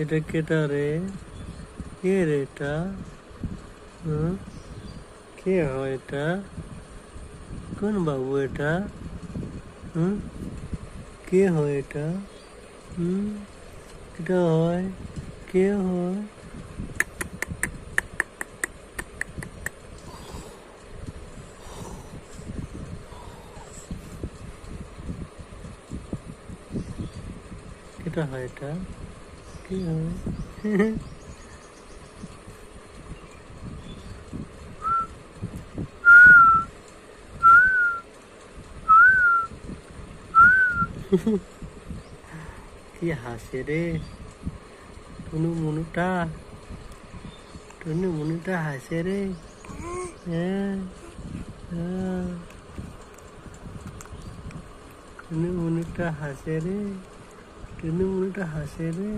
এটা কেটা রে? কে রে এটা? কে হয় এটা? কোন বাবু এটা? কে হয় এটা? এটা হয়? কে হয়? কেটা হয় এটা? কে হয়? কি হাসে রে টুনু মুনুটা? টুনু মুনুটা হাসে রে। হ্যাঁ, টুনু মুনুটা হাসে রে। টুনু মুনুটা হাসে রে।